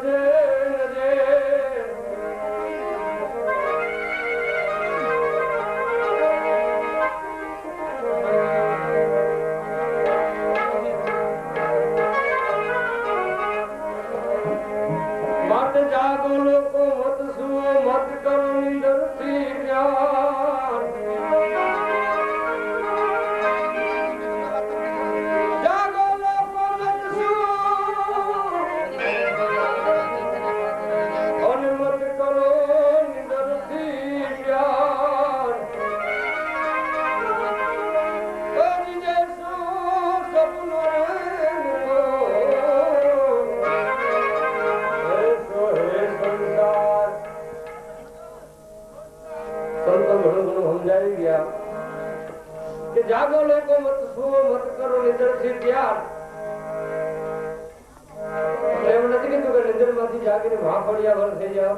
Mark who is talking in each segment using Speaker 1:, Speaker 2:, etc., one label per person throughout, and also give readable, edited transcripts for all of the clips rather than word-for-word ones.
Speaker 1: Yeah. જાગો લોકો મત સુવો મત કરો નિદ્રથી ત્યાર. એવું નથી કીધું કે નિદ્રમાંથી જાગીને વાફળિયા વર થઈ જાઓ,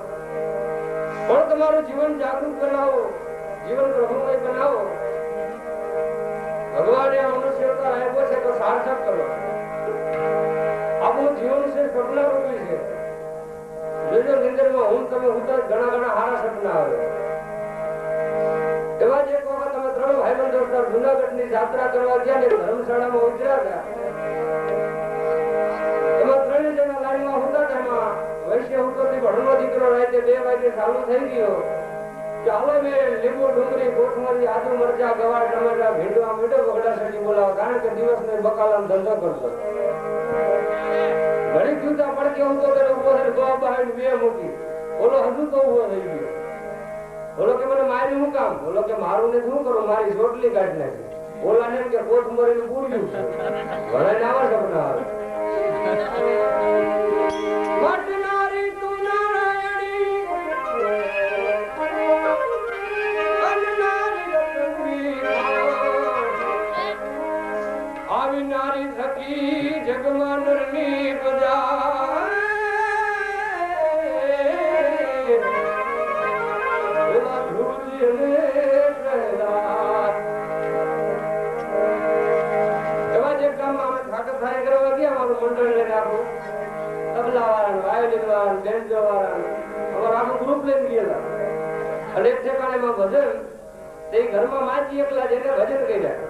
Speaker 1: પણ તમારું જીવન જાગૃત બનાવો, જીવન પ્રભુમય બનાવો. ભગવાને આ મનુષ્ય અવતાર આપ્યો છે તો સાર્થક કરો. આપણું જીવન છે સપના રૂપી છે. જોજો નિંદરમાં હું તમે ઉતર ઘણા ઘણા સારા સપના આવે. એવા જ એક વખત તમે 3 ભાઈબંધો જુનાગઢની યાત્રા કરવા ગયા ને ધર્મશાળામાં ઉતર્યા હતા. એમાં 3 જણા લાઈનમાં હતા. તેમાં વૈશ્ય ઉતરથી ભણનો દીકરો રાતે 2 વાગે ચાલુ થઈ ગયો. ચાલો મેં લીંબુ ડુંગળી કોથમરી આદુ મરચા ગવાર ટમાટા ભીંડવા મીઠો બગડાસડી બોલાવો, કારણ કે દિવસને બકાલાનો ધંધો કરતો. ઘણી જૂતા પડકે હું તો ઉભો થઈને ગોવા બહાર 2 મૂકી. બોલો હજુ તો ઉભો થઈ ગયો. બોલો કે મને મારી હું કામ? બોલો કે મારું ને શું કરું, મારી ચોટલી કાઢી નાખી. બોલા ને કે કોથમરી નું પૂર્યું છે. ભણાઈ ને આવા સપના આવે. નારી થકી જગમાં નરની બજાય, એવા ધ્રુવજી અને પ્રહલાદ. એવા જે કામમાં અમે ઠાકર થાય કરવા ગયા, અમારું મંડળ લઈને આખું તબલા વાળાનું, વાયોલિન વાળાનું, બેન્જો વાળાનું અમારું આખું ગ્રુપ લઈને ગયેલા. અને એક ઠેકાણેમાં ભજન, તે ઘરમાં માજી એકલા જઈને ભજન કર્યા.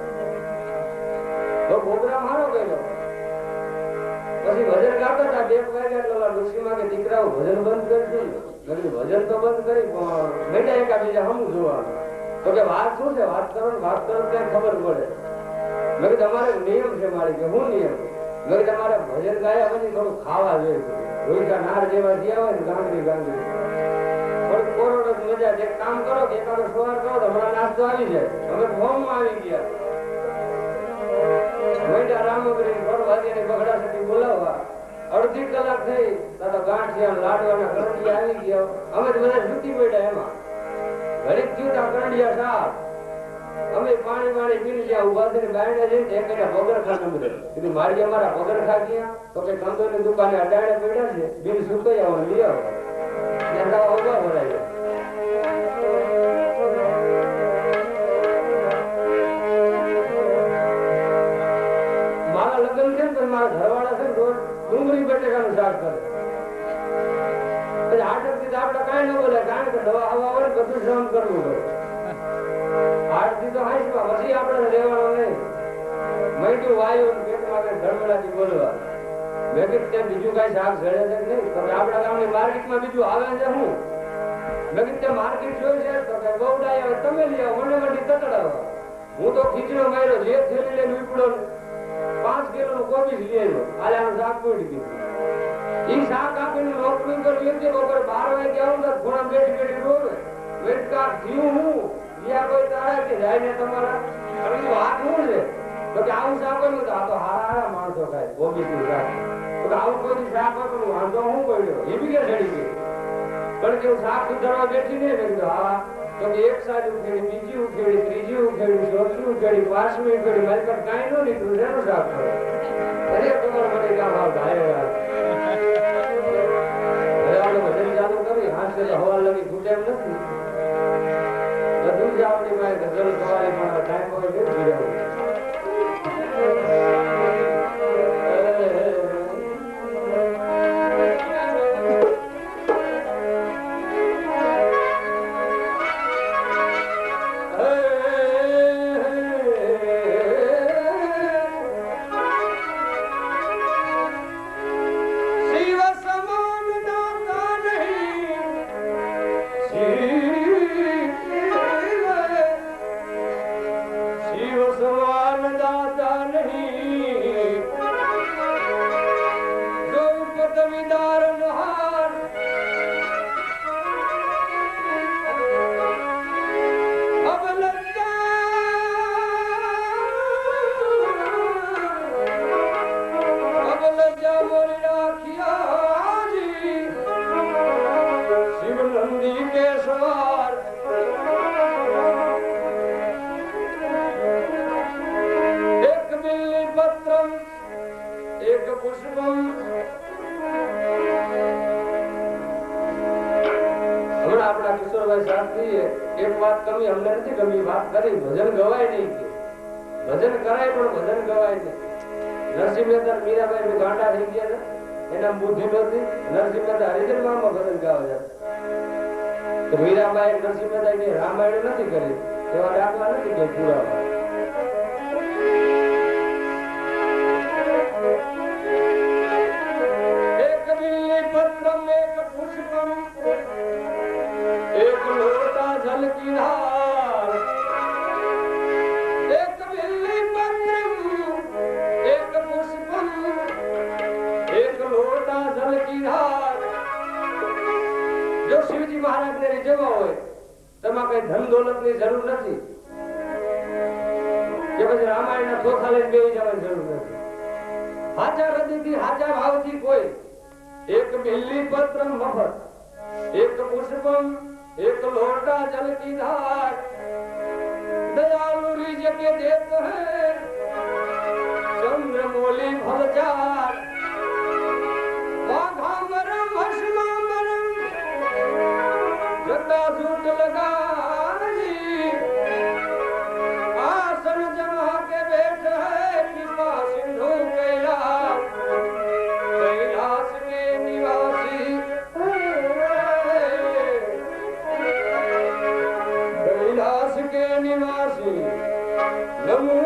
Speaker 1: તો પ્રોગ્રામ હારો કર્યો. પછી ભજન ગાતા હતા. 2 વાગ્યા એટલે ડોશીમાં કે દીકરાઓ ભજન બંધ કરજો. ભજન તો બંધ કરી પણ બેટા એકા બીજા હમું જોવાનું. તો કે વાત શું છે? વાત કરો ને વાત કરો ત્યાં ખબર પડે. મેં કીધું તમારે નિયમ છે મારી. કે હું નિયમ? મેં કીધું તમારે ભજન ગાયા પછી થોડું ખાવા જોઈએ. રોજકા નાર જેવા દિયા હોય ને ગાંગરી ગાંગરી થોડું કોરોડો મજા. એક કામ કરો કે એકાદો સવાર કરો તો હમણાં નાસ્તો આવી જાય. અમે ફોર્મમાં આવી ગયા. બોલાવવા અડધી કલાક થઈ તો ગાંઠિયા લાડવાના કરંડિયા આવી ગયા. અમે બધા જૂતી પડ્યા. એમાં ઘડીક જૂતા કરંડિયા સાફ. અમે પાણી પીને જ્યાં ઉભા થઈને ગાયડા જઈને પગરખા નંબર કીધું મારી અમારા પગરખા ગયા. તો કે કંદોની દુકાને અડાડે પડ્યા છે, બિલ સુકાઈ આવો લઈ આવો. ત્યાં ઉભા ભરાય. મારા ઘરવાળા છે રોજ ડુંગળી બટેકાનું શાક કરે. પછી આટકથી આપડે કઈ ન બોલે, કારણ કે દવા હવા હોય ને બધું સહન કરવું પડે. આટથી તો હાઈસમાં પછી આપણે રહેવાનું નહીં. મૈડું વાયુ પેટમાં કઈ ધડમડાથી બોલવા. મેં કીધું ત્યાં બીજું કઈ શાક જડે છે નહીં? તો આપડા ગામની માર્કેટમાં બીજું આવે છે હું? મેં કીધું ત્યાં માર્કેટ જોઈ છે તો કઈ બહુડાઈ આવે તમે લઈ આવો, મને મંડી તતડાવો. હું તો ખીચડો માર્યો, જે થેલી લઈને ઉપડો 5 કિલોનું કોબીજ લઈ આવ્યો. આલાનું શાક પડી ગયું. ઈ શાક આપીને નોકરી કરી લેજે. બપોર 12 વાગે આવું તો ઘોડા બેઠી રોવે. વેટકા જીવ હું યા કોઈ તારા કે જાય ને તમારા અરે વાત હું છે. તો કે આવું શાક હોય તો આ તો હારા માણસો ખાય કોબીજનું શાક. તો આવું કોઈ શાક હતું વાંધો હું પડ્યો એ બી કે ચડી ગઈ. પણ કે શાક સુધારવા બેઠી ને મેં કીધું હા. તો કે એક સાઈડ ઉખેડી, બીજી ઉખેડી, ત્રીજી ઉખેડી, ચોથી ઉખેડી, 5મી ઉખેડી. મારી પર કાંઈ ન નીકળ્યું. શેનું શાક કરે? અરે તમારે મને કામ આવતા હવે આપણે ભજન ચાલુ કરી હાથ તો હવા લગી ખૂટે એમ નથી. બધું જ આપણી પાસે ગઝલ સવારી પણ ટાઈમ હોય કેવું જીરાવું. એક પુષ્પમ હમણાં આપણા કિશોરભાઈ શાસ્ત્રીએ એક વાત કરવી અમને નથી ગમી, વાત કરી ભજન ગવાય નહીં કે ભજન કરાય પણ ભજન ગવાય નહીં. નરસિંહ મહેતા મીરાબાઈ ગાંડા થઈ ગયા હતા, એના બુદ્ધિ નહોતી. નરસિંહ મહેતા હરિજન માં ભજન ગાવા જતા તો મીરાબાઈ નરસિંહ મહેતા રામાયણ નથી કરી, એવા દાખલા નથી કે પુરાવા. એક બિલ્લી પત્રમ એક પુષ્પમ એક લોટા જલ કી ધાર. એક બિલ્લી પત્રમ એક પુષ્પમ એક લોટા જલ કી ધાર. જો શિવજી મહારાજ ને રીઝવવા હોય તેમાં કઈ ધન દોલત ની જરૂર નથી કે પછી રામાયણ ના ચોથા લઈને બેસી જવાની જરૂર નથી. હાચા હૃદયથી હાચા ભાવથી કોઈ એક બિલ્લી પત્ર મફત એક પુષ્પમ એક લોટા જલ की धार. दयालु रिज के देत है चंद्र मोली भवचार. माघा मरम हर्षमा मरम जटा झूठ लगाई. आसन जमा के बैठ है कृपा सिंधु कैलाश. कैलाश के निवासी कैलाश के निवासी नमो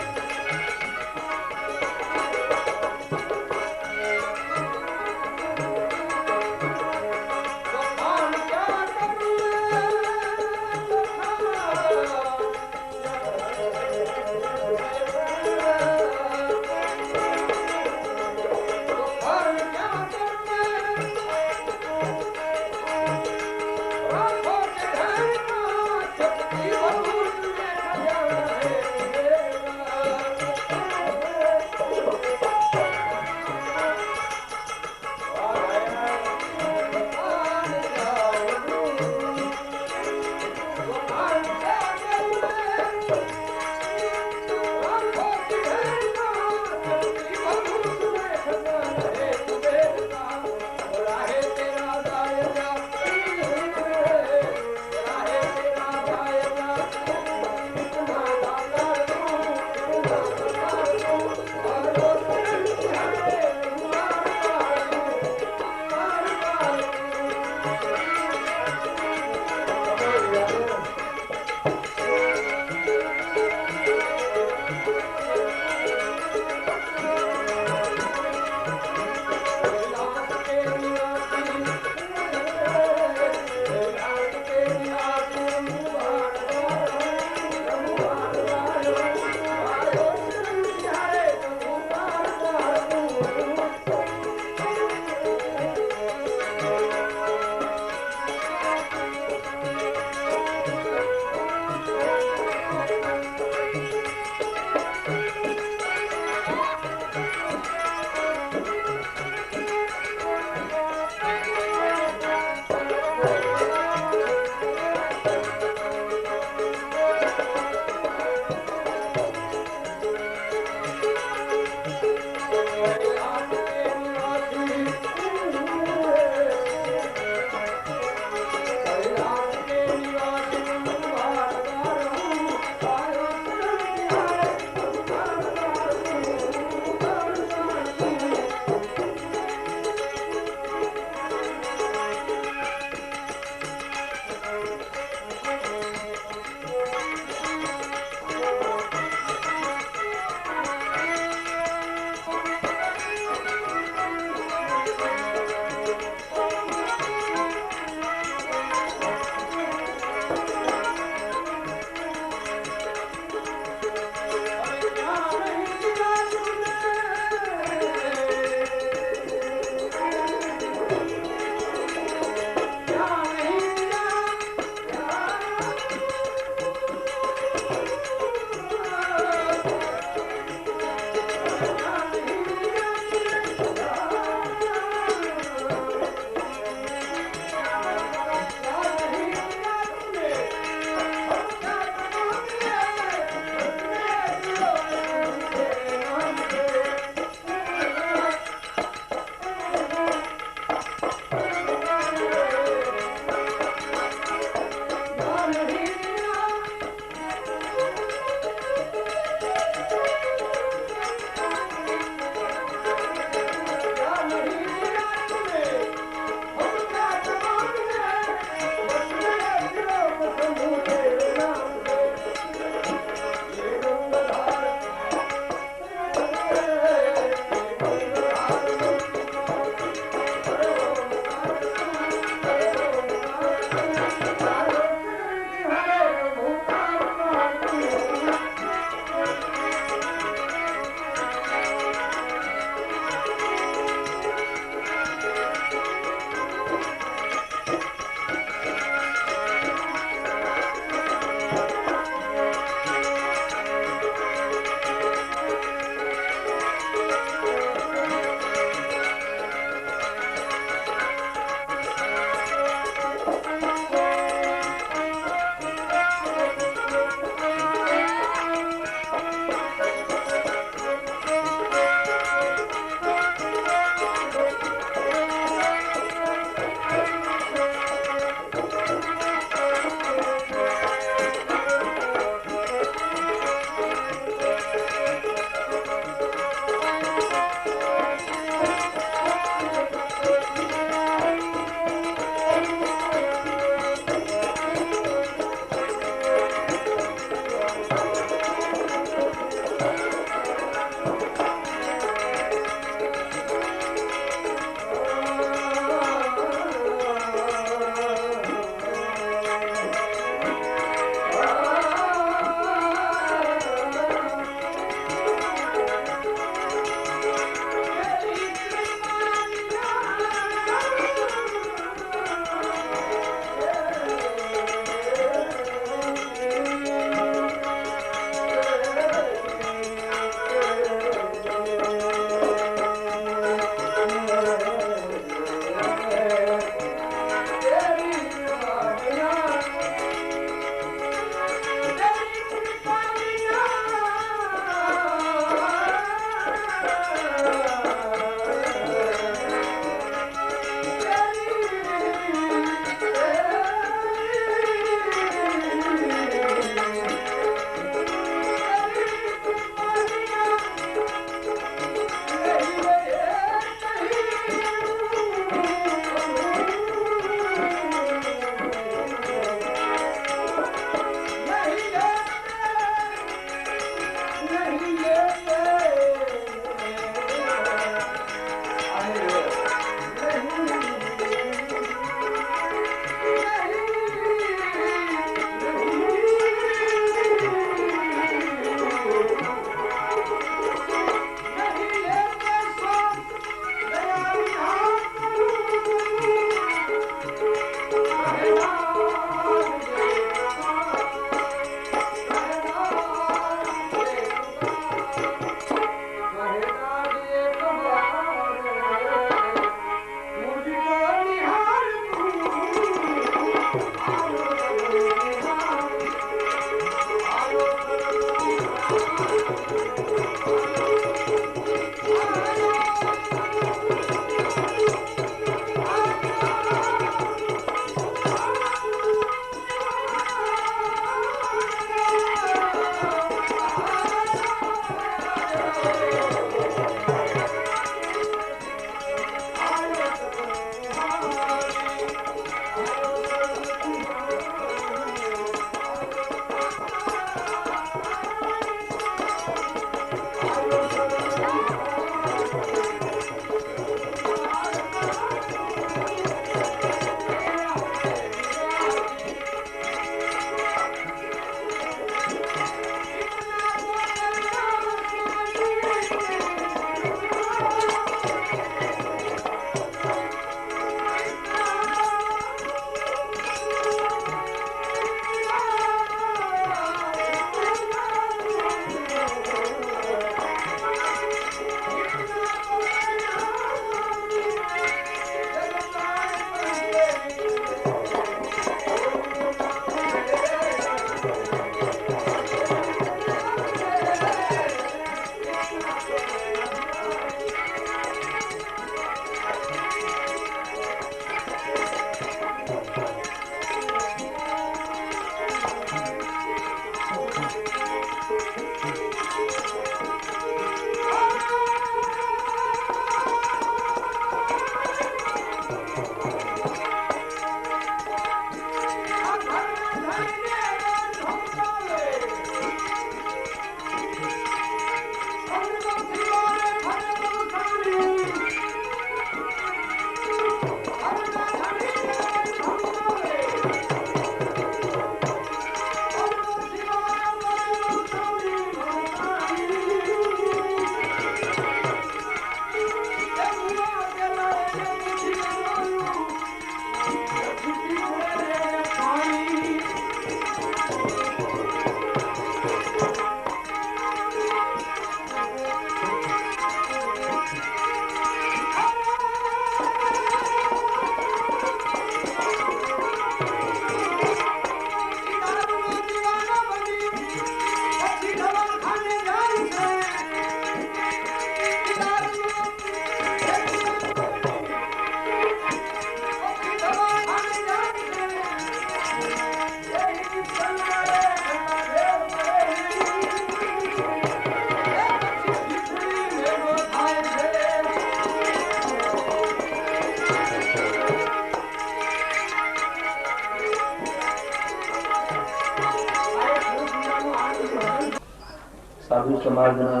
Speaker 2: સાધુ સમાજના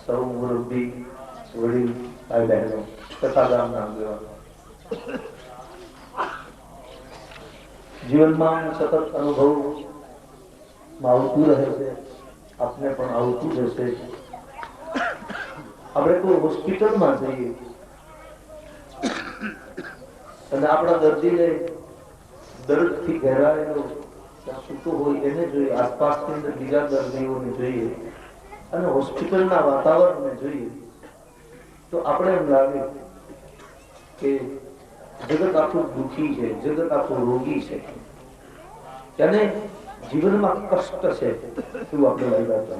Speaker 2: સૌ મુરબ્બી વડીલ ભાઈ બહેનો તથા ગામના આગેવાનો, જીવનમાં સતત અનુભવમાં આવતું રહે છે, આપને પણ આવતું રહેશે. આપણે કોઈ હોસ્પિટલમાં જઈએ અને આપણા દર્દીને દર્દથી ઘેરાયેલો સૂતો હોય એને જોઈએ, આસપાસની અંદર બીજા દર્દીઓને જોઈએ અને હોસ્પિટલના વાતાવરણને જોઈએ તો આપણે એમ લાગે કે જગત આખું દુઃખી છે, જગત આખું રોગી છે અને જીવનમાં કષ્ટ છે એવું આપણે લાગ્યા.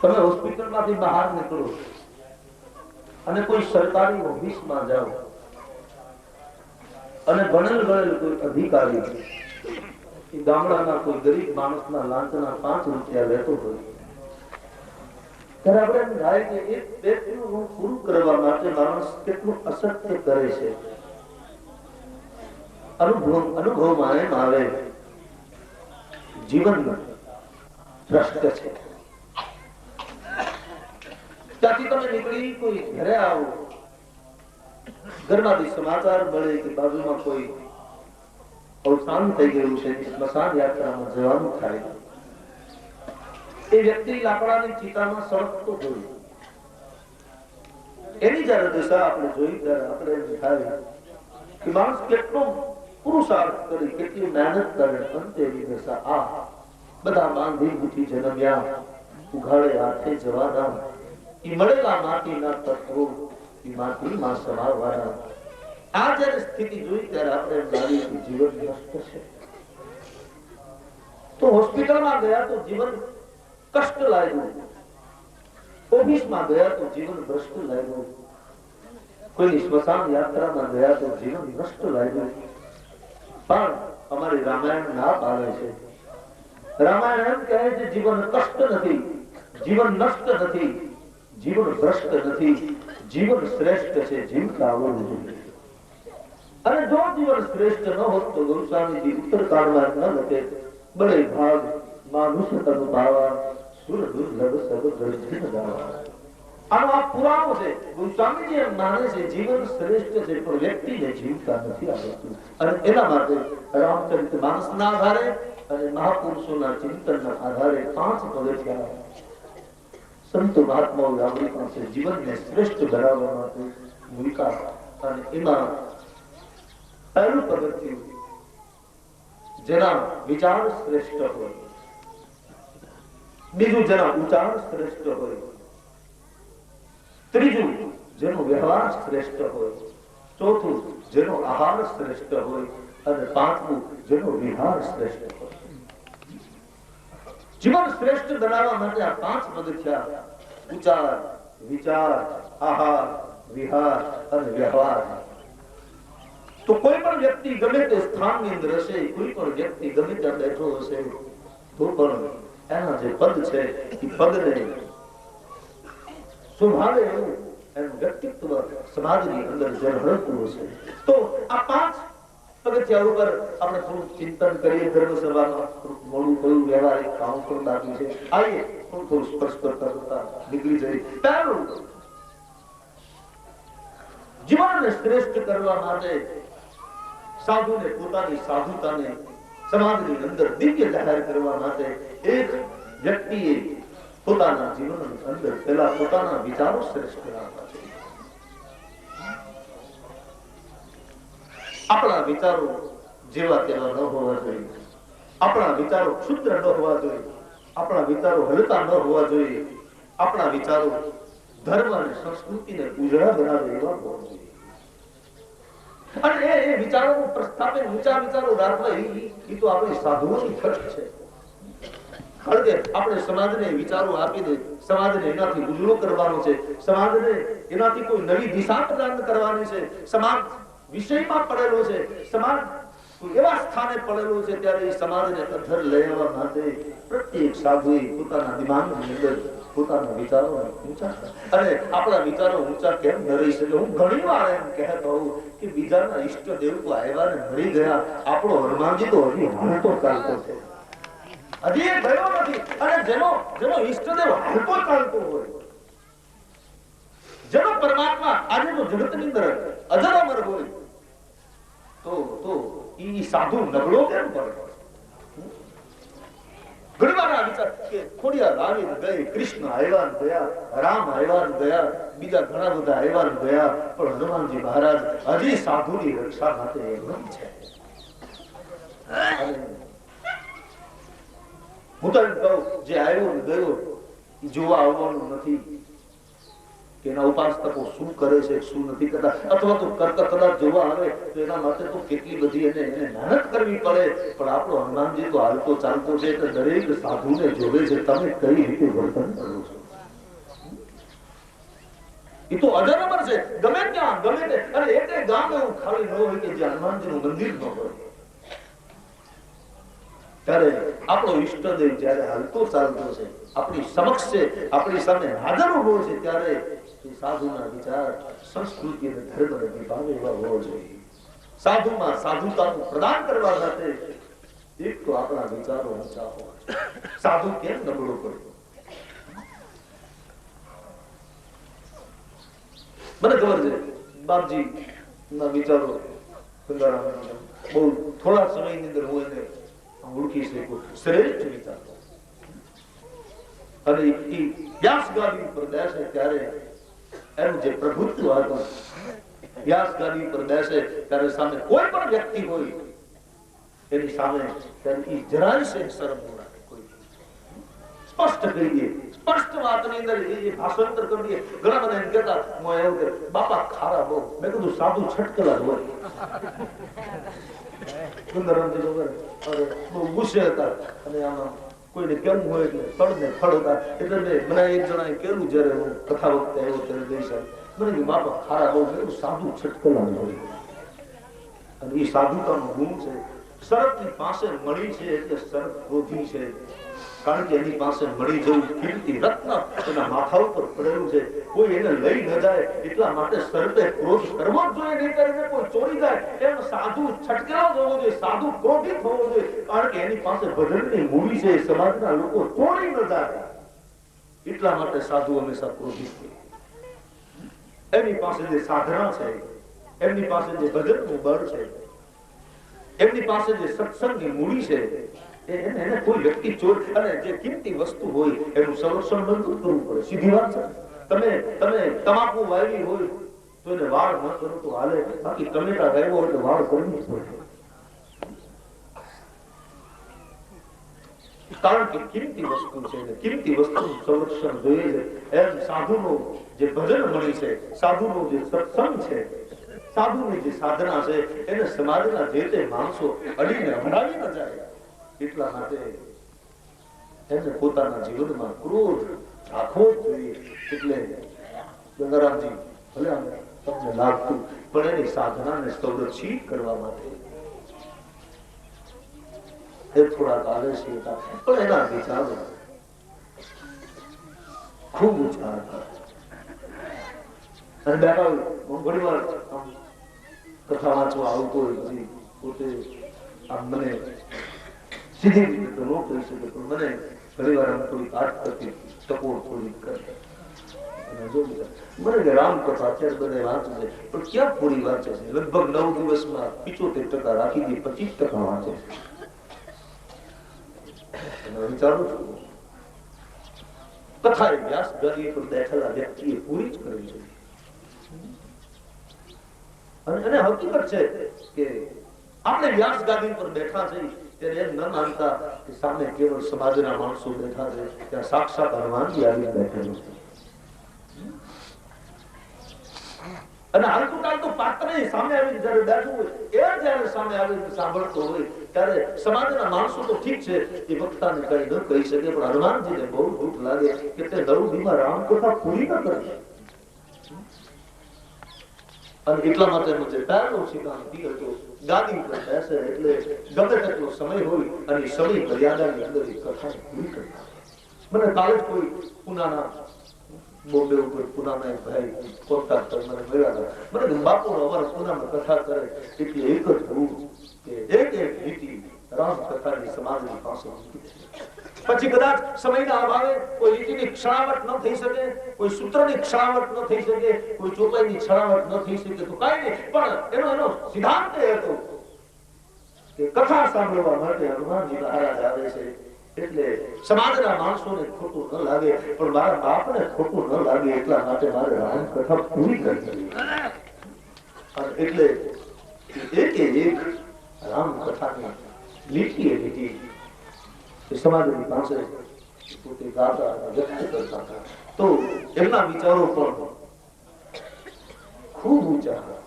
Speaker 2: તમે હોસ્પિટલમાંથી બહાર નીકળો અને કોઈ સરકારી ઓફિસમાં જાઓ અને ગણેલ કોઈ અધિકારી ગામડાના કોઈ ગરીબ માણસના લાંચના 5 રૂપિયા લેતો હોય ત્યારે આપણે એમ થાય કે એક પેટનું પૂરું કરવા માટે માણસ કેટલું અસત્ય કરે છે. અનુભવમાં એમ આવે જીવન ભ્રષ્ટ છે. ત્યાંથી તમે નીકળી કોઈ ઘરે આવો, ઘરમાંથી સમાચાર મળે કે બાજુમાં કોઈ અવસાન થઈ ગયું છે, સ્મશાન યાત્રામાં જવાનું થાય. એ વ્યક્તિ લાકડાની ચિતામાં સળગતો જોયું, એની જયારે દશા આપણે જોઈ ત્યારે આપણે એમ થાય કે માણસ કેટલો પુરુષાર્થ કરી, કેટલી મહેનત કરે, અંતે એની દશા આ બધા બાંધી બુથી જન્મ્યા, ઉઘાડે હાથે જવાના, ઈ મળેલા માટીના તત્વો ઈ માટીમાં સમાવવાના. આ જયારે સ્થિતિ જોઈ ત્યારે આપણે લાગ્યું કે જીવન નષ્ટ છે. તો હોસ્પિટલમાં ગયા તો જીવન કષ્ટ લાગ્યું, ઓફિસમાં ગયા તો જીવન ભ્રષ્ટ લાગ્યું, કોઈ સ્મશાન યાત્રામાં ગયા તો જીવન નષ્ટ લાગ્યું. પણ અમારી રામાયણ ના પાડે છે. રામાયણ એમ કહે છે જીવન કષ્ટ નથી, જીવન નષ્ટ નથી, જીવન ભ્રષ્ટ નથી, જીવન શ્રેષ્ઠ છે, જીવતા આવડવું જોઈએ. અને જો જીવન શ્રેષ્ઠ ન હોત તો ગૌસ્વામીજી ઉત્તરકાંડમાં ન લખે બળે ભાગ માનુષ તનુ ભાવા સુર દુર્લભ સબ ગર્જન ગાવા. આનો આ પુરાવો છે. ગૌસ્વામીજી એમ માને છે જીવન શ્રેષ્ઠ છે પણ વ્યક્તિને જીવતા નથી આવડતું. અને એના માટે રામચરિત માનસના આધારે અને મહાપુરુષોના ચિંતનના આધારે 5 પગથિયા સંતો મહાત્માઓ આપણી પાસે જીવનને શ્રેષ્ઠ બનાવવા માટે મૂક્યા. અને એમાં પહેલું પગથિયું જેના વિચાર શ્રેષ્ઠ હોય, બીજું જેના ઉચ્ચાર શ્રેષ્ઠ હોય, ત્રીજું જેનો વ્યવહાર શ્રેષ્ઠ હોય, ચોથું જેનો આહાર શ્રેષ્ઠ હોય અને પાંચમું જેનો વિહાર શ્રેષ્ઠ હોય. જીવન શ્રેષ્ઠ બનાવવા માટે આ 5 પગથિયા ઉચ્ચાર, વિચાર, આહાર, વિહાર અને વ્યવહાર. તો કોઈ પણ વ્યક્તિ ગમે તે સ્થાનની અંદર હશે, કોઈ પણ વ્યક્તિ ગમે ત્યાં બેઠો હશે તો પણ એના જે પદ છે એ પદને સુભાવે એવું એનું વ્યક્તિત્વ સમાજની અંદર ઝળહળતું હશે. તો આ 5 પગથિયા ઉપર આપણે થોડું ચિંતન કરીએ. ધર્મ સભામાં મોડું કયું વ્યવહારિક કામ પણ બાકી છે, આવીએ થોડું સ્પર્શ કરતા નીકળી જઈએ. પહેલું જીવનને શ્રેષ્ઠ કરવા માટે સાધુને પોતાની સાધુતાને સમાજની અંદર દિવ્ય જાહેર કરવા માટે એક વ્યક્તિએ પોતાના જીવનની અંદર પહેલા પોતાના વિચારો શ્રેષ્ઠ રાખવા છે. આપણા વિચારો જેવા તેવા ન હોવા જોઈએ. આપણા વિચારો ક્ષુદ્ર ન હોવા જોઈએ. આપણા વિચારો હલકા ન હોવા જોઈએ. આપણા વિચારો ધર્મ અને સંસ્કૃતિને ઉજળા બનાવે એવા હોવા જોઈએ. અને એ વિચારોનું પ્રસ્થાપન ઊંચા વિચારો રાખવા એ તો આપણી સાધુઓની ફરજ છે. કારણ કે આપણે સમાજને વિચારો આપીને સમાજને એનાથી ઉજળો કરવાનો છે. સમાજને એનાથી કોઈ નવી દિશા પ્રદાન કરવાની છે. સમાજ વિષયમાં પડેલો છે. સમાજ એવા સ્થાને પડેલો છે ત્યારે એ સમાજને અધર લઈ આવવા માટે પ્રત્યેક સાધુએ પોતાના દિમાગની અંદર પોતાના વિચારો ઊંચા. અને આપણા વિચારો ઊંચા કેમ ન રહી શકે? હું ઘણી વાર એમ કહેતો હોઉં કે બીજાના ઈષ્ટ દેવ તો આવ્યા ને મરી ગયા, આપણો હનુમાનજી તો હજી હાલતો ચાલતો છે, હજી એ ગયો નથી. અને જેનો ઈષ્ટદેવ હાલતો ચાલતો હોય, જેનો પરમાત્મા આજે તો જગતની અંદર અજર અમર હોય, તો ઈ સાધુ નબળો કેમ પડે? ઘણીવાર આ વિચાર કે ખોડિયાર આવી ગઈ, કૃષ્ણ આવ્યા ને ગયા, રામ આવ્યા ને ગયા, બીજા ઘણા બધા આવ્યા ને ગયા, પણ હનુમાનજી મહારાજ હજી સાધુની રક્ષા માટે એમ છે. હું તો એમ કહું, જે આવ્યો ને ગયો એ જોવા આવવાનું નથી કે એના ઉપાસકો શું કરે છે શું નથી કરતા, અથવા તો કરતા કદાચ જોવા આવે તો એના માટે તો કેટલી બધી એને મહેનત કરવી પડે. પણ આપણો હનુમાનજી તો હાલતો ચાલતો છે એટલે દરેક સાધુને જોવે છે તમે કઈ રીતે વર્તન કરો છો. એ તો અજરઅમર છે, ગમે ત્યાં ગમે તે. અને એક ગામ એવું ખાલી ન હોય કે જ્યાં હનુમાનજીનું મંદિર ન હોય. ત્યારે આપણો ઈષ્ટદેવ જયારે હાલતો ચાલતો છે, આપણી સમક્ષ છે, આપણી સામે હાજર ઉભો છે, ત્યારે સાધુના વિચાર સંસ્કૃતિ અને ધર્મને નિભાવે એવા હોવો જોઈએ. સાધુમાં સાધુતાનું પ્રદાન કરવા માટે એક તો આપણા વિચારો ઊંચા હોવા જોઈએ. સાધુ કેમ નબળો પડ્યો? મને ખબર છે બાપજી ના વિચારો બહુ થોડા સમયની અંદર હું એને ઓળખી શકું. શ્રેષ્ઠ વિચારો. અને વ્યાસગાદી ઉપર બેસે ત્યારે એનું જે પ્રભુત્વ હતું, વ્યાસગાદી ઉપર બેસે ત્યારે સામે કોઈ પણ વ્યક્તિ હોય એની સામે જરાય છે શરમ ન રાખે. કોઈ સ્પષ્ટ કરી દે, સ્પષ્ટ વાતની અંદર એ ભાષાંતર કરી દે. ઘણા બધા એમ કહેતા હું એવું કે બાપા ખારા બહુ. મેં કીધું સાધુ છટકલા હોય. બહુ ગુસ્સે હતા અને આમાં કોઈને કેવું હોય એટલે ફળને ફળ હતા. એટલે મને એક જણાએ કેવું જયારે હું કથા વખતે આવ્યો ત્યારે ગઈ સાહેબ મને કીધું બાપા ખારા બહુ. મેં સાધુ છટકલા હોય. અને એ સાધુતાનો ગુણ છે. શરતની પાસે મળી છે એટલે શરત ક્રોધી છે. કારણ કે એની પાસે મળી જવું કીર્તિ રત્ન એના માથા ઉપર પડેલું છે. કોઈ એને લઈ ન જાય એટલા માટે શરતે ક્રોધ કરવો જ જોઈએ. નહીં કરીને કોઈ ચોરી જાય એમ સાધુ છટકેલો જ હોવો જોઈએ, સાધુ ક્રોધિત હોવો જોઈએ. કારણ કે એની પાસે ભજનની મૂડી છે, સમાજના લોકો ચોરી ન જાય એટલા માટે સાધુ હંમેશા ક્રોધિત હોય. એમની પાસે જે સાધના છે, એમની પાસે જે ભજનનું બળ છે, એમની પાસે જે સત્સંગની મૂડી છે, એને કોઈ વ્યક્તિ ચોર અને જે કિંમતી વસ્તુ હોય એનું સંરક્ષણ મજબૂત કરવું પડે. સીધી વાત છે. તમે તમાકુ વાવી હોય તો એને વાળ ન કરો તો હાલે, બાકી ટમેટા વાવ્યો એટલે વાળ કરવું જ પડે. કારણ કે કિંમતી વસ્તુ છે, કિંમતી વસ્તુનું સંરક્ષણ જોઈએ છે. એમ સાધુનો જે ભજન મળી છે, સાધુનો જે સત્સંગ છે, સાધુની જે સાધના છે, એને સમાજના જે તે માણસો અડીને હમણાવી ન જાય એટલા માટે એને પોતાના જીવનમાં ક્રોધ રાખવો જ જોઈએ. એટલે ગંગારામજી ભલે તમને લાગતું પણ એની સાધનાને સંરક્ષિત કરવા માટે એ થોડાક આલસી હતા, પણ એના વિચારો ખૂબ ઊંચા હતા. અને બેઠા ઘણી વાર કથા વાંચવા આવતો હોય પછી પોતે આમ મને સીધી રીતે તો ન કહી શકે પણ મને ઘણી વાર આમ થોડી આટ કરતી ટકોર થોડી કરે. મને કે રામકથા અત્યારે બધા વાંચે છે પણ ક્યાં પૂરી વાંચે છે? લગભગ 9 દિવસમાં 75% રાખી દી, 25% વાંચે છે. વિચારું છું કથા વ્યાસ ગાદી પર બેઠેલા વ્યક્તિએ પૂરી જ કરવી જોઈએ. અને હકીકત છે કે આપણે વ્યાસ ગાદી પર બેઠા છીએ ત્યારે એમ ન માનતા કે સામે કેવળ સમાજના માણસો બેઠા છે, ત્યાં સાક્ષાત હનુમાનજી આવીને બેઠેલો છે. અને હાલતું ચાલતું પાત્ર સામે આવીને જયારે બેઠું હોય, એ જયારે સામે આવીને સાંભળતો હોય ત્યારે સમાજના માણસો તો ઠીક છે એ વક્તાને કઈ ન કહી શકે, પણ હનુમાનજીને બહુ દુઃખ લાગે કે તે દરુદીમાં રામકથા પૂરી ન કરી. અને એટલા માટે પહેલો સિદ્ધાંત હતો, ગાદી પર બેસે એટલે ગમે તેટલો સમય હોય અને સમય મર્યાદાની અંદર એ કથા પૂરી કરતા. મને કાલે જ કોઈ પુનાના બોમ્બે ઉપર પુનાના એક ભાઈ કોન્ટ્રાક્ટર મને મળ્યા હતા. મને બાપુ અમારા પુનામાં કથા કરે એટલે એક જ થવું કે એક લીટી રામ કથાની સમાજની પાસે. પછી કદાચ સમયના અભાવે કોઈ લીટીની ક્ષણાવટ ન થઈ શકે, કોઈ સૂત્રની ક્ષણાવટ ન થઈ શકે, કોઈ ચોપાઈની ક્ષણાવટ ન થઈ શકે તો કાંઈ નહીં, પણ એનો સિદ્ધાંત એ હતો કે કથા સાંભળવા માટે હનુમાનજી મહારાજ આવે છે એટલે સમાજના માણસોને ખોટું ન લાગે, પણ મારા બાપને ખોટું ન લાગે એટલા માટે મારે રામ કથા પૂરી કરવી. અને એટલે એક રામ કથાની લીટી સમાજની પાસે પોતે ગાતા વ્યક્ત કરતા હતા. તો એમના વિચારો પણ ખૂબ ઊંચા હતા,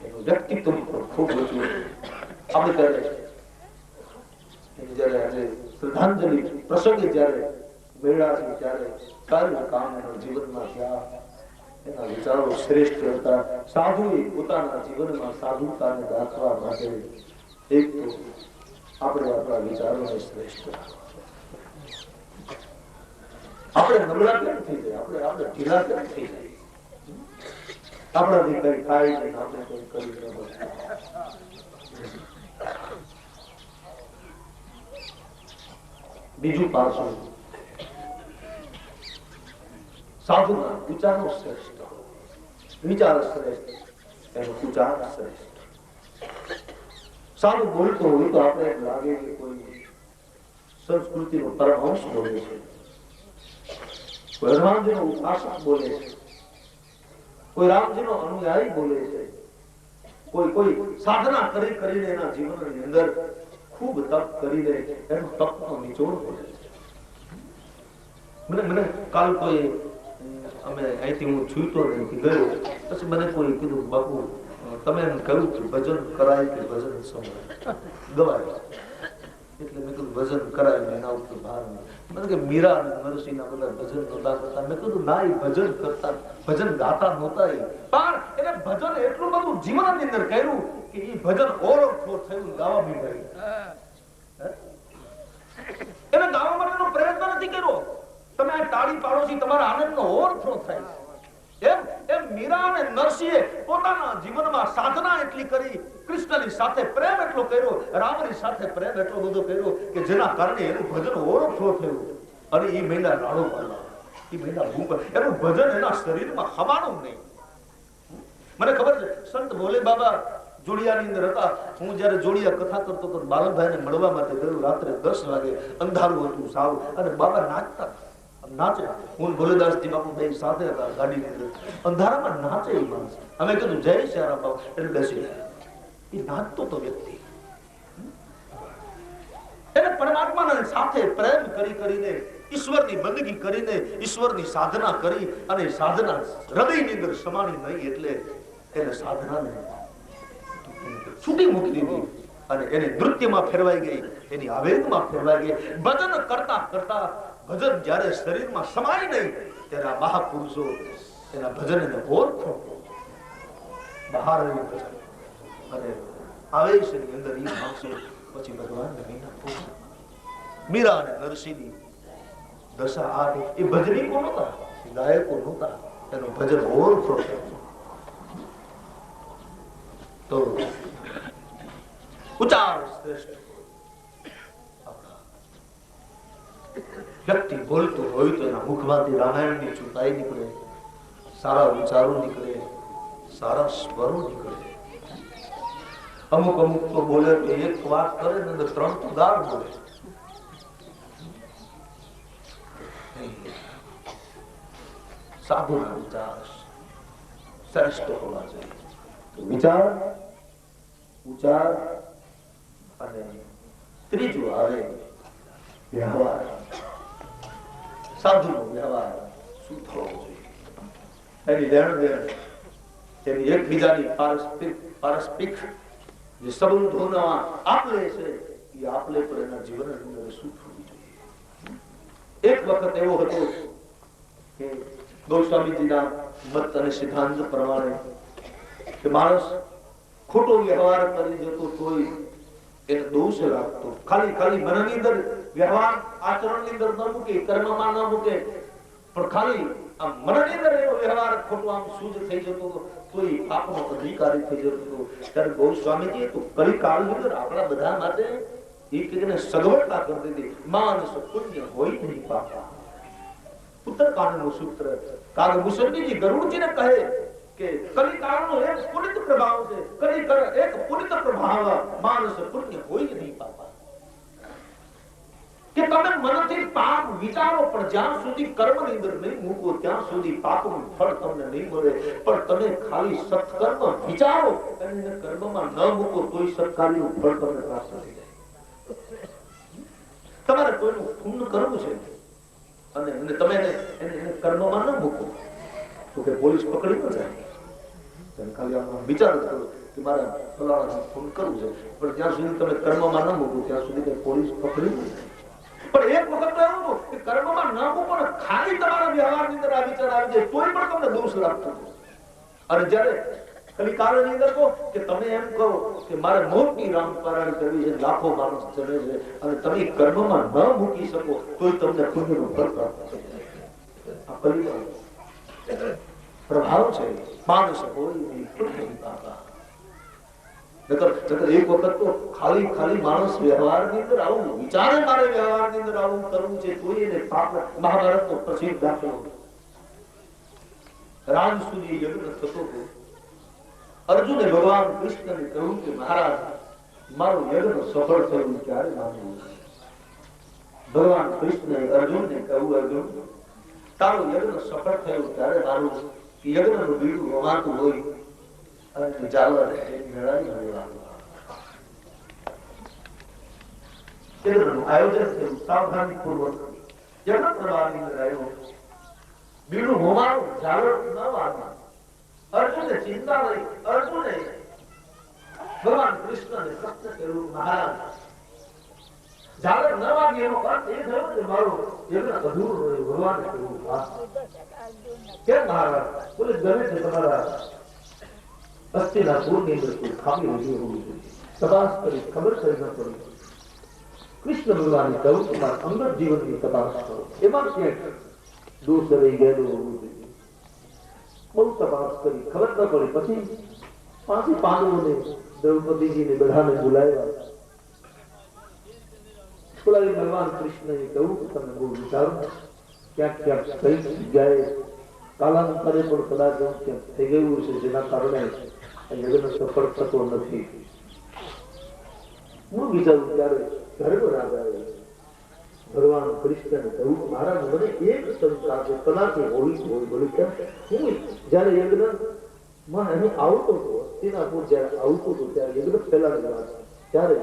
Speaker 2: એનું વ્યક્તિત્વ પણ ખૂબ ઊંચું. આપણે જયારે આજે શ્રદ્ધાંજલિ પ્રસંગે જયારે મેળા છે ત્યારે કાર્ય કામ એના જીવનમાં થયા, એના વિચારો શ્રેષ્ઠ હતા. સાધુએ પોતાના જીવનમાં સાધુતાને દાખવા માટે એક તો આપણે આપણા વિચારોને શ્રેષ્ઠ આપણે નબળા કેમ થઈ જાય, આપણે ઢીલા કેમ થઈ જાય, આપણાથી કઈ થાય નહીં, આપણે કઈ કરી ન શકતા. બીજું પાસું સાધુના વિચારો શ્રેષ્ઠ, વિચાર શ્રેષ્ઠ, એનો ઉચ્ચાર શ્રેષ્ઠ. સારું બોલતો હોય તો આપણે એમ લાગે કે કોઈ સંસ્કૃતિનો પરમહંસ બોલે છે, કોઈ હનુમાનજીનો ઉપાસક બોલે છે, કોઈ રામજીનો અનુયાયી બોલે છે, કોઈ સાધના કરીને એના જીવનની અંદર ખૂબ તપ કરીને એનો તપનો નિચોડ બોલે છે. મને કાલ કોઈ અમે અહીંથી હું છૂટો ગયો, પછી મને કોઈ કીધું બાપુ તમે એમ કહ્યું કે ભજન કરાય કે ભજન સંભળાય ગવાય, એટલે મેં કીધું ભજન કરાય ને એના ઉપર ભાર. મને કે મીરા અને નરસિંહના બધા ભજન નહોતા કરતા. મેં કીધું ના, એ ભજન કરતા, ભજન ગાતા નહોતા, પણ એને ભજન એટલું બધું જીવનની અંદર કર્યું કે એ ભજન ઓવરફ્લો થયું, ગાવા બી ગયું. એને ગાવા માટેનો પ્રયત્ન નથી કર્યો. તમે આ તાળી પાડો છો, તમારા આનંદનો ઓવરફ્લો થાય છે. એમ મીરા અને નરસિંહે પોતાના જીવનમાં સાધના એટલી કરી, કૃષ્ણની સાથે પ્રેમ એટલો કર્યો, રામની સાથે પ્રેમ એટલો બધો કર્યો કે જેના કારણે એનું ભજન ઓવરફ્લો થયું. અને એ મહિલા રાડો પાડવા, એ મહિલા ભૂખ, એનું ભજન એના શરીરમાં હવાનું નહીં. મને ખબર છે, સંત ભોલે બાબા જોડિયાની અંદર હતા. હું જયારે જોડિયા કથા કરતો તો બાલકભાઈને મળવા માટે ગયો. રાત્રે 10 વાગે અંધારું હતું સાવ, અને બાબા નાચતા નાચે. હું ભોલેદાસજી બાપુ બે સાથે હતા ગાડીની અંદર. અંધારામાં નાચે એ માણસ. અમે કીધું જય શ્યારામ બાપુ, એટલે બેસી એ નાચતો તો વ્યક્તિ. એને પરમાત્માના સાથે પ્રેમ કરીને, ઈશ્વરની બંદગી કરીને, ઈશ્વરની સાધના કરી, અને સાધના હૃદયની અંદર સમાણી નહીં, એટલે એને સાધનાને છૂટી મૂકી દીધી અને એને નૃત્યમાં ફેરવાઈ ગઈ, એની આવેગમાં ફેરવાઈ ગઈ. ભજન કરતા કરતા ભજન જ્યારે શરીરમાં સમાય નહીં ત્યારે આ મહાપુરુષો એના ભજનને ઓળખો બહાર આવ્યું ભજન અને આવેશની અંદર એ માણસો પછી ભગવાનને મીરા અને નરસિંહની દશા આ એ ભજનીકો નહોતા, ગાયકો નહોતા, એનું ભજન ઓળખો. તો ઉચ્ચાર શ્રેષ્ઠ. વ્યક્તિ બોલતું હોય તો એના મુખમાંથી રામાયણની ચુપાઈ નીકળે, સારા વિચારો નીકળે, સારા સ્વરો નીકળે. અમુક અમુક તો બોલે તો એક વાત કરે ને તો 3 તો ગાળ બોલે. સાધુના વિચાર શ્રેષ્ઠ હોવા જોઈએ. વિચાર, ઉચાર અને ત્રીજું આવે વ્યવહાર. સાધુનો વ્યવહાર શું થવો જોઈએ? એની લેણ દેણ, એની એકબીજાની પારસ્પરિક જે સંબંધોના આપલે છે એ આપલે પર એના જીવનની અંદર શું થવું જોઈએ? એક વખત એવો હતો કે ગોસ્વામીજીના મત અને સિદ્ધાંત પ્રમાણે કે માણસ ખોટો વ્યવહાર કરી જતો તોય એને દોષ લાગતો. ખાલી મનની અંદર વ્યવહાર આચરણની અંદર ન મૂકે, કર્મમાં ન મૂકે, પણ ખાલી આ મનની અંદર એનો વ્યવહાર ખોટો આમ સૂજ થઈ જતો તોય પાપનો અધિકારી થઈ જતો. ત્યારે ગોસ્વામીજી તો કલિકાળની અંદર આપણા બધા માટે એક એકને સગવડતા કરી દીધી. માનસ પુણ્ય હોય નહીં પાપા. ઉત્તરકાંડનું સૂત્ર કાગભૂષણજી ગરુડજીને કહે કે કલિકાળનો એક પુનિત પ્રભાવ છે. કલિકાળ એક પુનિત પ્રભાવ, માનસ પુણ્ય હોય નહીં પાપા. કે તમે મનથી પાપ વિચારો પણ જ્યાં સુધી કર્મની અંદર નહીં મૂકો ત્યાં સુધી પાપનું ફળ તમને નહીં મળે. પણ તમે ખાલી સત્કર્મ વિચારો અને કર્મમાં ન મૂકો તોય સત્કાર્યનું ફળ તમને પ્રાપ્ત થઈ જાય. તમારે કોઈનું પુણ્ય કરવું છે અને તમે એને કર્મમાં ન મૂકો તો કે પોલીસ પકડી ન જાય. ખાલી આમ વિચાર કરો કે મારે ફલાણાનું ખૂન કરવું છે, પણ જ્યાં સુધી તમે કર્મમાં ન મૂકો ત્યાં સુધી પોલીસ પકડી ન જાય. પણ એક વખત તો એવું કે કર્મમાં ન મૂકો ને ખાલી તમારા વ્યવહારની અંદર આ વિચાર આવી જાય તોય પણ તમને દોષ લાગતો. અને જ્યારે કલિકાળની અંદર કહો કે તમે એમ કહો કે મારે મોટી રામપારાયણ કરવી છે, લાખો માણસ ચડે છે, અને તમે કર્મમાં ન મૂકી શકો તોય તમને પુણ્યનું ફળ પ્રાપ્ત થઈ જાય. આ કલિકાળ પ્રભાવ છે. માણસ હોય નહીં પુણ્ય પાપા. એક વખત તો ખાલી માણસ વ્યવહારની અંદર આવું વિચારે મારે વ્યવહારની અંદર આવું કરવું છે તોય એને પાપ. મહાભારતનો પ્રસિદ્ધ દાખલો. રામ સુધી યજ્ઞ થતો હતો. અર્જુને ભગવાન કૃષ્ણને કહ્યું કે મહારાજ મારું યજ્ઞ સફળ થયું ક્યારે માનવું? ભગવાન કૃષ્ણએ અર્જુનને કહ્યું અર્જુન તારું યજ્ઞ સફળ થયું ત્યારે મારું યજ્ઞનું બીડું રમાતું હોય અને ચાલવા આયોજન થયું સાવધાની પૂર્વક યજ્ઞ કરવાની અંદર આવ્યો. બીડું હોવાનું ઝાલર ન વાગવાનું. અર્જુને ચિંતા કરી. અર્જુને ભગવાન કૃષ્ણને પ્રશ્ન કર્યો મહારાજ ઝાલર ન વાગી એનો અર્થ એ થયો કે મારો યજ્ઞ અધૂરો રહ્યો. ભગવાને કહ્યું કેમ મહારાજ? બોલે ગમે તે તમારા હસ્તિનાપુરની અંદર કોઈ ખામી રહી હોવી જોઈએ. તપાસ કરી ખબર કરી ન પડી. કૃષ્ણ ભગવાને કહ્યું તમારા અંગત જીવનની તપાસ કરો, એમાં ક્યાંક દોષ રહી ગયેલો હોવું જોઈએ. બહુ તપાસ કરી ખબર ન પડી. પછી પાછી પાંડવોને દ્રૌપદીજીને બધાને બોલાવ્યા. બોલાવી ભગવાન કૃષ્ણએ કહ્યું કે તમે બહુ વિચારો ક્યાંક કઈ જગ્યાએ કાલાંતરે પણ કદાચ થઈ ગયું છે જેના કારણે યજ્ઞ સફળ થતો નથી. હું વિચારું ત્યારે ધર્મ રાજાએ ભગવાન કૃષ્ણને કહ્યું મહારાજ મને એક શંકા છે, કદાચ હોવી હોય. બોલી કેમ? હું જયારે યજ્ઞ માં એને આવતો હતો હસ્તિનાપુર જયારે આવતો હતો ત્યારે યજ્ઞ પહેલા ત્યારે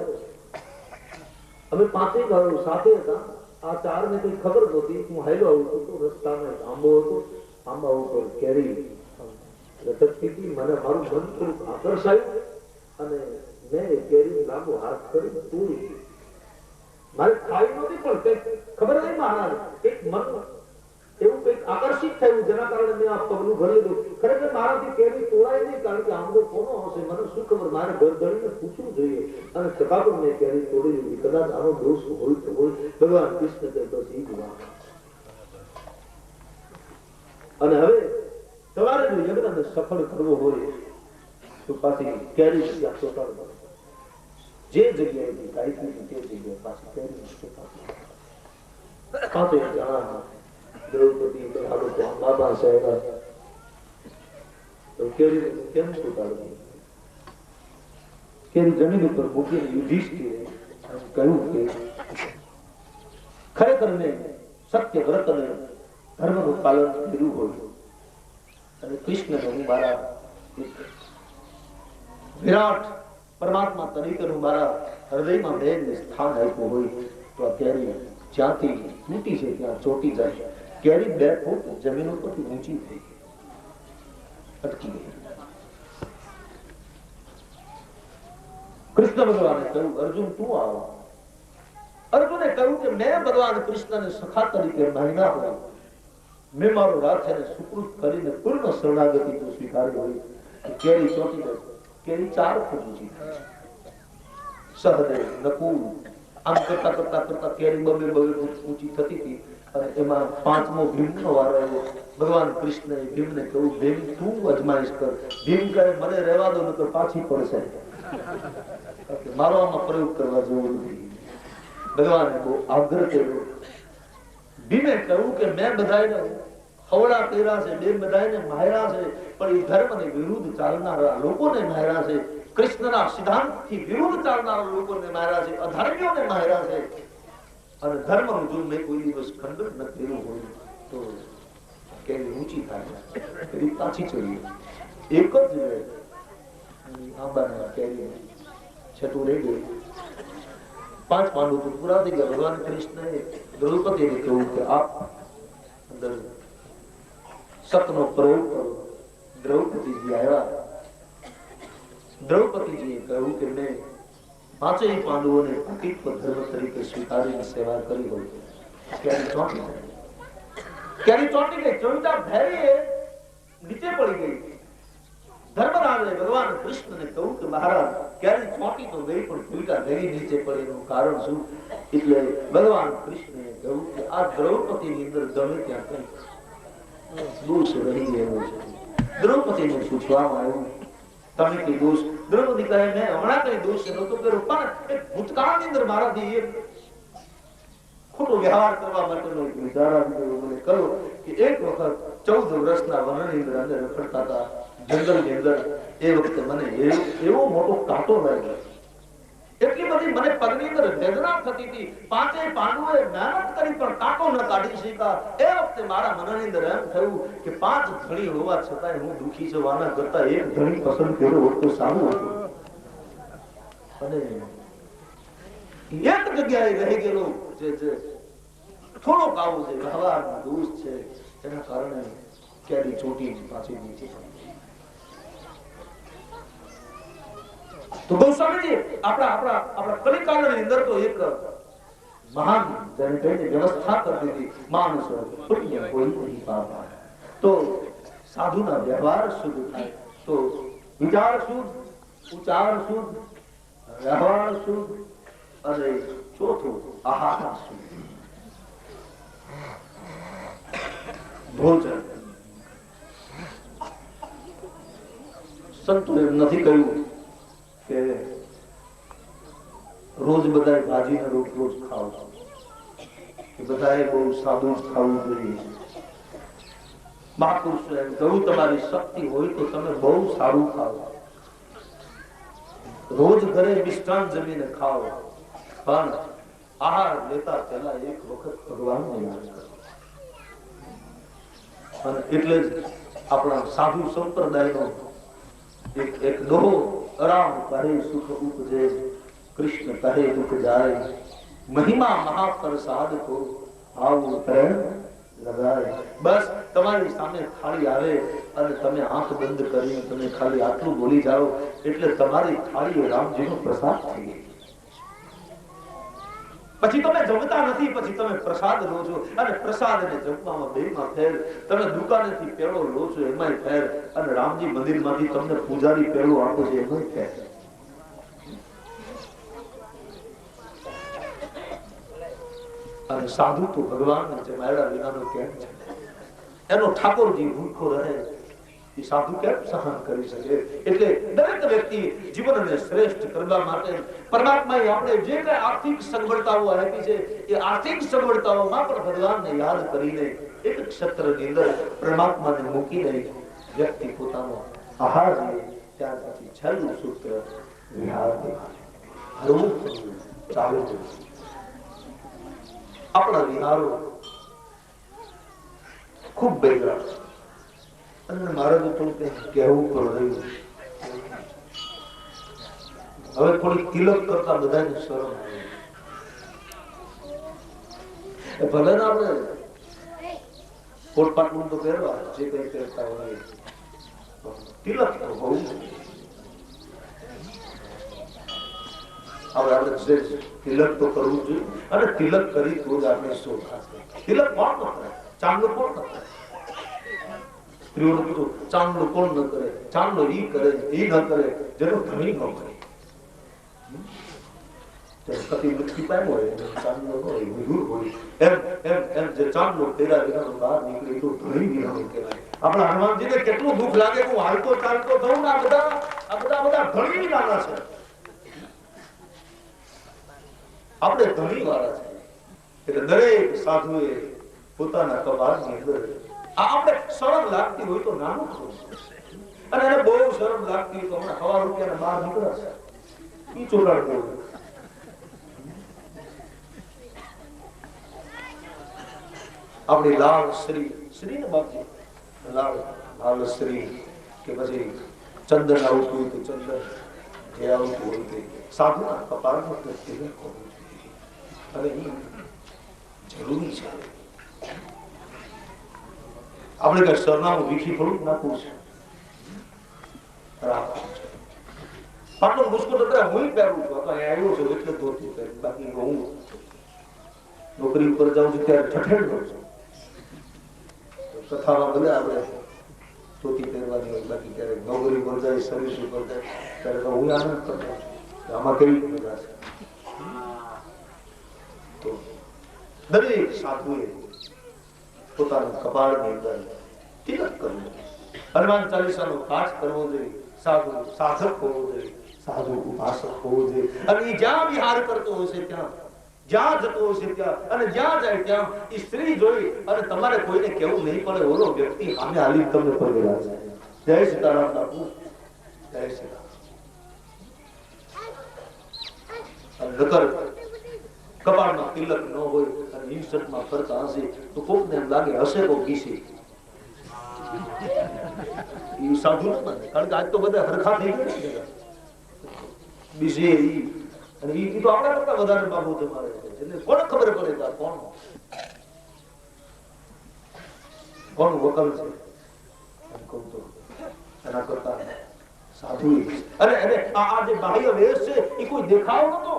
Speaker 2: અમે 5 ગાળો સાથે હતા. આ 4 ને કઈ ખબર નહોતી. હું હાઈલો આવતો હતો. રસ્તામાં આંબો હતો, આંબા ઉપર કેરી લટકતી હતી. મને મારું મન થોડું આકર્ષાયું અને મેં કેરી લાંબો હાથ કરી તોડી. મારે ખાવી નહોતી પણ કઈક ખબર નહીં મહારાજ એક મન એવું કઈક આકર્ષિત થયું જેના કારણે મેં આ પગલું ભરી લીધું. ખરેખર મારાથી કેરી તોડાય નહીં કારણ કે આંબો કોનો હશે મને શું ખબર. મારે ઘર ધણીને પૂછવું જોઈએ અને છતાં પણ મેં કેરી તોડી લીધી. કદાચ આનો દોષ હોય તો હોય. ભગવાન કૃષ્ણ કહે બસ એ જ વાત. અને હવે તમારે જો યજ્ઞને સફળ કરવો હોય તો પાછી કેરી જે જગ્યાએ કાઢી તે જગ્યાએ પાછી કેરી પાંચે જણા દ્રૌપદી બાબા સાહેબ તો કેવી કેમ સુતાડવું? કેવી જમીન ઉપર મૂકીને યુધિષ્ઠિરે કહ્યું કે ખરેખર મેં સત્ય વ્રત અને ધર્મનું પાલન કર્યું હોય અને કૃષ્ણને હું મારા વિરાટ પરમાત્મા તરીકેનું મારા હૃદયમાં બેન સ્થાન આપ્યું હોય તો અત્યારે જ્યાંથી તૂટી છે ત્યાં ચોટી જાય. કેરી 2 ફૂટ જમીન ઉપરથી ઊંચી થઈ અટકી ગઈ. કૃષ્ણ ભગવાને કહ્યું અર્જુન તું આવો. અર્જુને કહ્યું કે મેં ભગવાન કૃષ્ણને સખા તરીકે માન્યા હોય, મેં મારો રાત એને સુકૃત કરીને પૂર્ણ શરણાગતિ તો સ્વીકારી હોય, કેરી ચોટી ગઈ. કેરી 4 ફૂટ ઊંચી થઈ. સહદેવ નકુલ આમ કરતા કરતા કરતા કેરી 2 ફૂટ ઊંચી થતી હતી અને એમાં 5મો ભીમનો વારો આવ્યો. ભગવાન કૃષ્ણએ ભીમને કહ્યું ભીમ તું અજમાઈશ કર. ભીમ કહે મને રહેવા દો નકર પાછી પડશે. મારો આમાં પ્રયોગ કરવા જેવો નથી. ભગવાને બહુ આગ્રહ કર્યો. ભીમે કહ્યું કે મેં બધાને હવડા કર્યા છે, બે બધાને માર્યા છે, પણ એ ધર્મની વિરુદ્ધ ચાલનારા લોકોને માર્યા છે, કૃષ્ણના સિદ્ધાંતથી વિરુદ્ધ ચાલનારા લોકોને માર્યા છે, અધર્મીઓને માર્યા છે. અને ધર્મનું જો મેં કોઈ દિવસ ખંડન ન કર્યું હોય તો કેવી ઊંચી થાય એવી પાછી ચડી. એક જ આંબાના કેરી છઠું રહી ગયું. 5 પાંડુ તો પૂરા થઈ ગયા. ભગવાન કૃષ્ણએ દ્રૌપદીને કહ્યું કે આપ અંદર સતનો પ્રયોગ કરો. દ્રૌપદીજી આવ્યા. દ્રૌપદીજીએ કહ્યું કે મેં 5 પાંડવોને અતીત ધર્મ તરીકે સ્વીકારીને સેવા કરી હોય. ક્યારે ચોંટી ગઈ. ચોંટા ભેરી નીચે પડી ગઈ. ધર્મરાજે ભગવાન કૃષ્ણને કહ્યું કે મહારાજ ક્યારે ચોંટી તો ગઈ પણ ચોંટા ગઈ નીચે પડી. એનું કારણ શું? એટલે ભગવાન કૃષ્ણએ કહ્યું કે આ દ્રૌપદીની અંદર ગમે ત્યાં કઈ દોષ રહી ગયો છે. દ્રૌપદીને પૂછવામાં આવ્યું તમે કઈ દોષ? દ્રૌપદી કહે મેં હમણાં કઈ દોષ નહોતો કર્યો, પણ એક ભૂતકાળની અંદર મારાથી એક ખોટો વ્યવહાર કરવા માટેનો એક વિચાર મને કહ્યો કે એક વખત 14 વર્ષના વનની અંદર રખડતા હતા જંગલની અંદર. એ વખતે મને એવો મોટો કાંટો લાગ્યો. એટલી બધી મને પગની અંદર વેદના થતી હતી. 5 પાંડવોએ મહેનત કરી પણ કાંટો ન કાઢી શક્યા. એ વખતે મારા મનની અંદર એમ થયું કે 5 ધણી હોવા છતાં હું દુખી છું. આના કરતા એક ધણી પસંદ કર્યો હોત તો સારું હતું. અને એક જગ્યાએ રહી ગયેલો જે થોડોક આવો છે વ્યવહારનો દોષ છે, એના કારણે કેરી ચોટી પાછી નીચે પડી. તો ગોસ્વામીજી આપણા કલિકાળની અંદર તો એક મહાન વ્યવસ્થા કરતી હતી. માણસ પુણ્ય કોઈ નહીં પાપ. તો સાધુના વ્યવહાર શુદ્ધ થાય તો વિચાર શુદ્ધ, ઉચ્ચાર શુદ્ધ, વ્યવહાર શુદ્ધ અને ચોથું આહાર શુદ્ધ. ભોજન સંતોએ નથી કહ્યું કે રોજ બધાએ ભાજીને રોટલો જ ખાવ, કે બધાએ બહુ સાદું જ ખાવું જોઈએ. મહાપુરુષો એમ કહ્યું તમારી શક્તિ હોય તો તમે બહુ સારું ખાવ, રોજ ઘરે મિષ્ટાન જમીને ખાઓ, પણ આહાર લેતા પહેલા એક વખત ભગવાનને યાદ કરો. અને એટલે જ આપણા સાધુ સંપ્રદાયનો એક દોહો રામ કહે સુખ ઉપજે, કૃષ્ણ કહે દુઃખ જાય, મહિમા મહાપ્રસાદ કો આવું પ્રેમ લગાય. બસ તમારી સામે થાળી આવે અને તમે આંખ બંધ કરીને તમે ખાલી આટલું બોલી જાઓ એટલે તમારી થાળી રામજીનો પ્રસાદ થઈ ગઈ. પછી તમે જમતા નથી, પછી તમે પ્રસાદ લો છો અને પ્રસાદ ને જમવામાં બેમાં ફેર. તમે દુકાનેથી પેલો લો છો એમાંય ફેર અને રામજી મંદિરમાંથી તમને પૂજારી પેલો આપો છે એમાંય ફેર. અને સાધુ તો ભગવાન જમાડ્યા વિનાનો કેમ છે? એનો ઠાકોરજી ભૂખો રહે એ સાધુ કેમ સહન કરી શકે? એટલે દરેક વ્યક્તિ જીવનને શ્રેષ્ઠ કરવા માટે પરમાત્માએ આપણે જે કઈ આર્થિક સગવડતાઓ આપી છે એ આર્થિક સગવડતાઓમાં પણ ભગવાનને યાદ કરીને એક ક્ષેત્રની અંદર પરમાત્માને મૂકીને વ્યક્તિ પોતાનો આહાર લે. ત્યાર પછી છેલ્લું સૂત્ર વિહાર હરવું ચાલુ. આપણા વિહારો ખૂબ બેગરા અને મારે તો થોડું કહેવું પડ્યું. હવે થોડી તિલક કરતા બધાને શરમ આવે. ભલે ને આપણે કોટ પાટલું તો પહેરવા જે કઈ પહેરતા હોય તિલક તો બહુ આપણે તિલક તો કરવું જોઈએ અને તિલક કરી તો જ આપણે શોખ આપે. તિલક કોણ ન કરે? ચાંદલો કોણ ન કરે? સ્ત્રીઓને કીધું ચાંદલો કોણ ન કરે? ચાંદલો ઈ કરે ઈ ન કરે જેનો ધણી ન કરે. પતિ મૃત્યુ પામ્યો હોય ચાંદલો હોય વિધુર હોય એમ એમ એમ જે ચાંદલો તેરા વિનાનો બહાર નીકળે તો ધણી વિનાનો કહેવાય. આપણા હનુમાનજીને કેટલું દુઃખ લાગે હું હાલતો ચાલતો થઉં ને આ બધા ધણી વિનાના છે. આપણે ધણી વાળા છે એટલે દરેક સાધુએ પોતાના કપાળની અંદર આપણે શરમ લાગતી હોય તો નાનું કરવું અને એને બહુ શરમ લાગતી હોય તો હમણાં હવા રૂપિયાના બહાર નીકળાશે ઈ ચોરાડ દેવું. આપણી લાલ શ્રી ને બાપજી લાલ શ્રી કે પછી ચંદન આવતું હોય તો ચંદન જે આવતું હોય તે સાધુના કપાળમાં તિલક કરવું અને એ જરૂરી છે. આપણે કઈ સરનામું વીખી થોડું નાખવું છે. પાટલો મુસ્કોટ અત્યારે હું પહેરું છું આવ્યો છું એટલે ધોતી પહેરું. બાકી હું નોકરી ઉપર જાઉં છું ત્યારે ઠઠેડ કરું છું. કથામાં ભલે આપણે ધોતી પહેરવાની હોય બાકી ક્યારેક નોકરી ઉપર જાય સર્વિસ ઉપર જાય ત્યારે તો હું આનંદ કરતો છું આમાં કેવી મજા છે. તો દરેક સાધુએ પોતાના કપાળની અંદર તિલક કરવું. હનુમાન ચાલીસાનો પાઠ કરવો જોઈએ. સાધુ સાધક હોવો જોઈએ. સાધુ ઉપાસક હોવો જોઈએ. અને એ જ્યાં વિહાર કરતો હશે ત્યાં જ્યાં જતો હશે ત્યાં અને જ્યાં જાય ત્યાં એ સ્ત્રી જોઈ અને તમારે કોઈને કેવું નહીં પડે ઓલો વ્યક્તિ સામે હાલી તમને પગેલા છે. જય સીતારામ બાપુ જય સીતારામ. નકર કપાળમાં તિલક ન હોય અને ઇન્સ્ટન્ટમાં ફરતા હશે તો કોકને એમ લાગે હશે કોક ગીસી. એ સાધુ ન બને કારણ કે આજ તો બધા હરખા થઈ ગયા બીજે અને એ તો આપણા કરતા વધારે બાબુ તમારે એટલે કોને ખબર પડે કે કોણ વકલ છે એના કરતા સાધુ. અને આ જે બાહ્ય વેશ છે એ કોઈ દેખાવ નતો.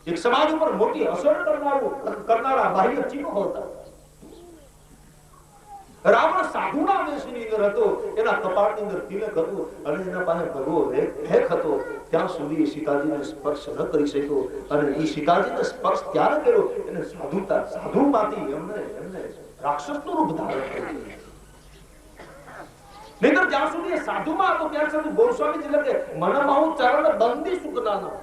Speaker 2: એક સમાજ ઉપર મોટી અસર કરનારા બાહ્ય ચિહ્નો હતા. રાવણ સાધુના વેશની અંદર હતો. એના કપાળની અંદર તિલક હતું અને એના પાસે ભગવો ભેખ હતો. ત્યાં સુધી સીતાજીને સ્પર્શ ન કરી શક્યો અને એ સીતાજીને સ્પર્શ ત્યારે કર્યો એને સાધુમાંથી એમને રાક્ષસનું રૂપ ધારણ કર્યું. નહીંતર જ્યાં સુધી સાધુમાં હતો ત્યાં સુધી ગોસ્વામીજી લખે મનમહુ ચરણ બંદી સુખનાના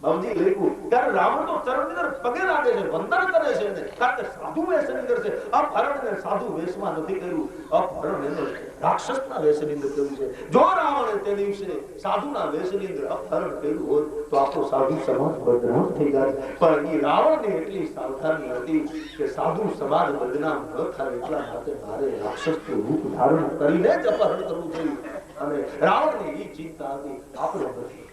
Speaker 2: બાબુજી લેખું ત્યારે રાવણ તો ચરણ અંદર પગે લાગે છે વંદન કરે છે કારણ કે સાધુ વેશની અંદર છે. અપહરણ સાધુ વેશમાં નથી કર્યું. અપહરણ એને રાક્ષસના વેશની અંદર કર્યું છે. જો રાવણે તે દિવસે સાધુના વેશની અંદર અપહરણ કર્યું હોત તો આપણો સાધુ સમાજ બદનામ થઈ જાય. પણ એ રાવણને એટલી સાવધાની હતી કે સાધુ સમાજ બદનામ ન થાય એટલા માટે મારે રાક્ષસનું રૂપ ધારણ કરીને જ અપહરણ કરવું જોઈએ. અને રાવણની એ ચિંતા હતી આપણે નથી.